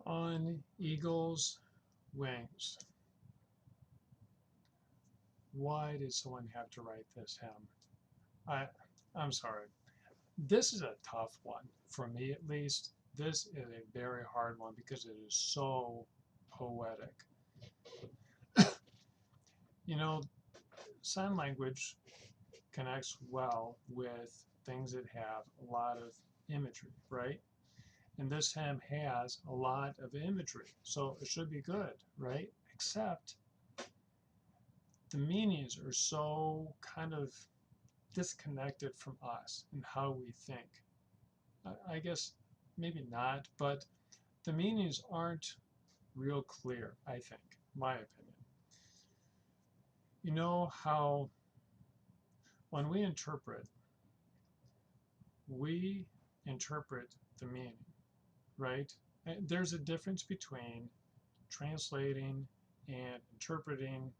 On eagle's wings. Why did someone have to write this hymn? I, I'm sorry. This is a tough one, for me at least. This is a very hard one because it is so poetic. You know, sign language connects well with things that have a lot of imagery, right? And this hymn has a lot of imagery, so it should be good, right? Except the meanings are so kind of disconnected from us and how we think. I guess maybe not, but the meanings aren't real clear, I think, my opinion. You know how when we interpret the meaning, right? There's a difference between translating and interpreting.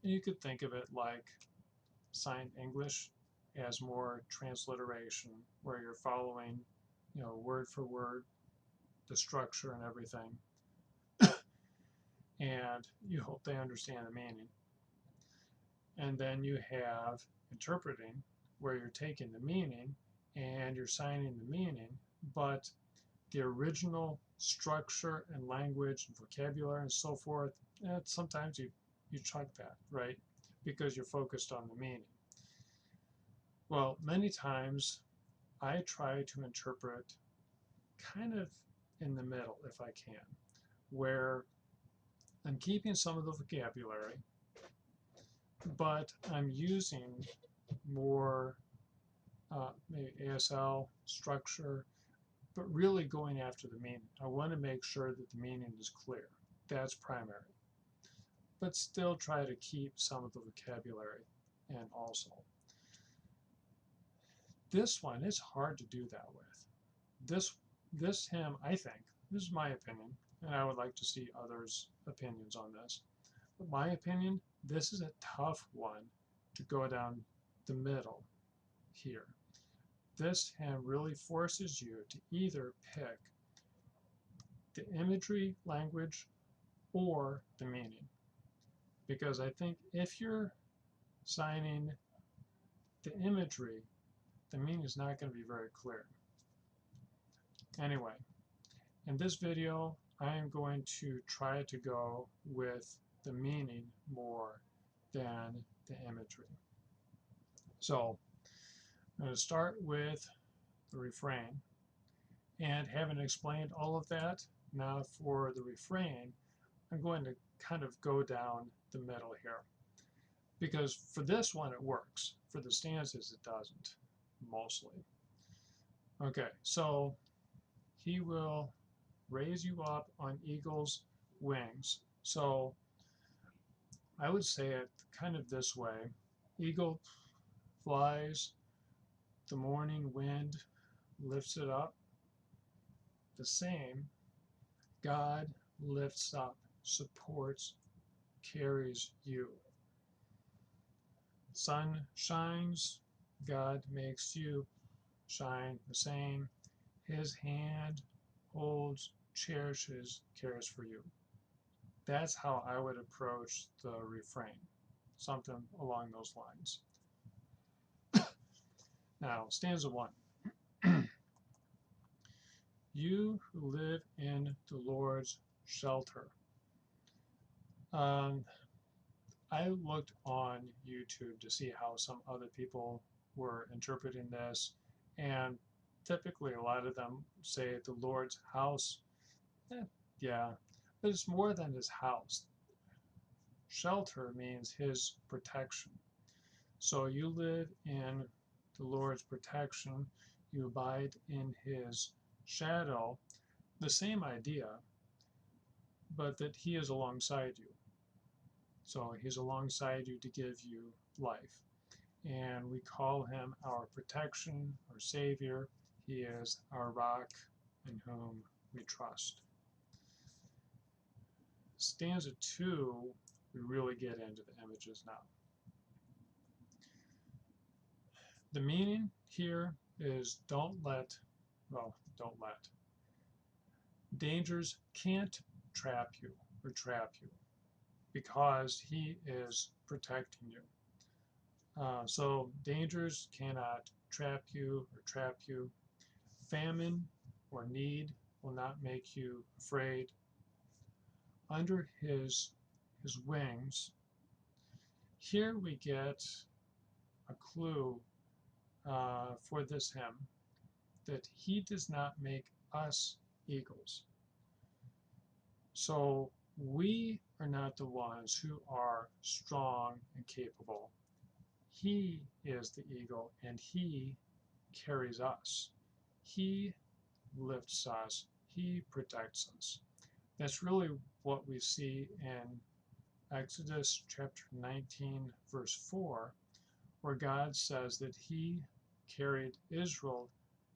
You could think of it like sign English as more transliteration, where you're following, word for word, the structure and everything, and you hope they understand the meaning. And then you have interpreting, where you're taking the meaning and you're signing the meaning, but the original structure and language and vocabulary and so forth, sometimes you chuck that, right? Because you're focused on the meaning. Well, many times I try to interpret kind of in the middle if I can, where I'm keeping some of the vocabulary, but I'm using more maybe ASL structure, but really going after the meaning. I want to make sure that the meaning is clear. That's primary. But still try to keep some of the vocabulary in also. This one is hard to do that with. This hymn, I think, this is my opinion, and I would like to see others' opinions on this. But my opinion, this is a tough one to go down the middle here. This hymn really forces you to either pick the imagery, language, or the meaning. Because I think if you're signing the imagery, the meaning is not going to be very clear. Anyway, in this video, I am going to try to go with the meaning more than the imagery. So I'm going to start with the refrain, and having explained all of that, now for the refrain, I'm going to kind of go down the middle here, because for this one it works. For the stanzas it doesn't, mostly. Okay, so he will raise you up on eagle's wings. So I would say it kind of this way. Eagle flies, the morning wind lifts it up. The same, God lifts up, supports, carries you. Sun shines, God makes you shine the same. His hand holds, cherishes, cares for you. That's how I would approach the refrain, something along those lines. Now, stanza 1. You who live in the Lord's shelter. I looked on YouTube to see how some other people were interpreting this, and typically a lot of them say the Lord's house. Yeah, but it's more than his house. Shelter means his protection. So you live in the Lord's protection, you abide in his shadow. The same idea, but that he is alongside you. So he's alongside you to give you life. And we call him our protection, our Savior. He is our rock in whom we trust. Stanza 2, we really get into the images now. The meaning here is don't let. Dangers can't trap you because he is protecting you. So dangers cannot trap you. Famine or need will not make you afraid. Under his wings, here we get a clue for this hymn that he does not make us eagles. So we are not the ones who are strong and capable. He is the eagle, and he carries us. He lifts us. He protects us. That's really what we see in Exodus chapter 19, verse 4, where God says that he carried Israel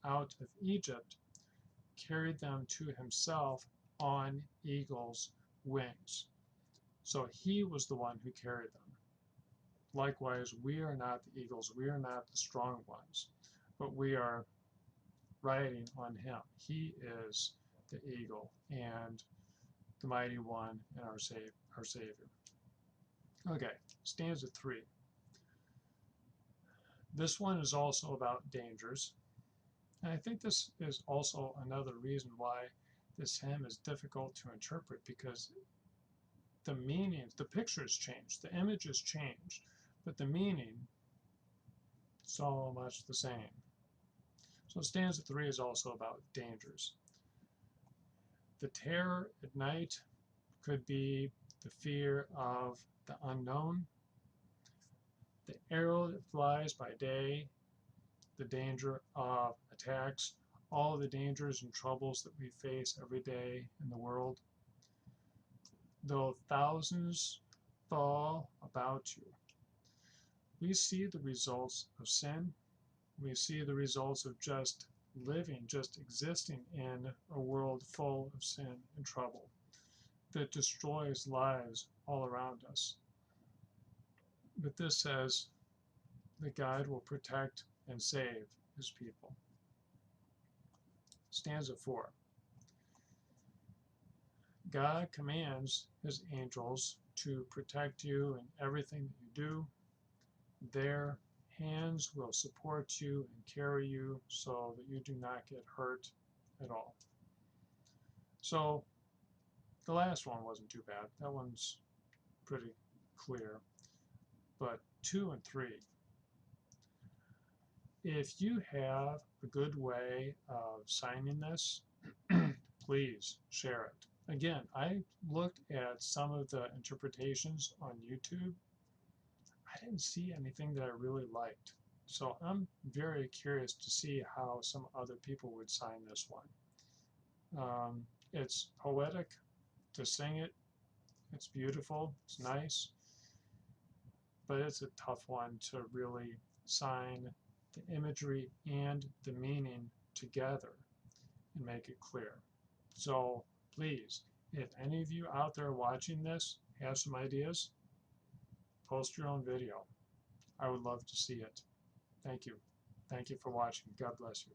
out of Egypt, carried them to himself on eagle's wings. So he was the one who carried them. Likewise, we are not the eagles, we are not the strong ones, but we are riding on him. He is the eagle and the mighty one and our Savior. Okay, stanza 3. This one is also about dangers. And I think this is also another reason why this hymn is difficult to interpret, because the meaning, the pictures change, the images change, but the meaning is so much the same. So stanza 3 is also about dangers. The terror at night could be the fear of the unknown, the arrow that flies by day, the danger of attacks, all the dangers and troubles that we face every day in the world. Though thousands fall about you, we see the results of sin. We see the results of just living, just existing in a world full of sin and trouble that destroys lives all around us. But this says that God will protect and save his people. Stanza 4. God commands his angels to protect you in everything that you do. Their hands will support you and carry you so that you do not get hurt at all. So the last one wasn't too bad. That one's pretty clear. But 2 and 3. If you have a good way of signing this, please share it. Again, I looked at some of the interpretations on YouTube. I didn't see anything that I really liked. So I'm very curious to see how some other people would sign this one. It's poetic to sing it. It's beautiful. It's nice. But it's a tough one to really sign the imagery and the meaning together and make it clear. So please, if any of you out there watching this have some ideas, post your own video. I would love to see it. Thank you. Thank you for watching. God bless you.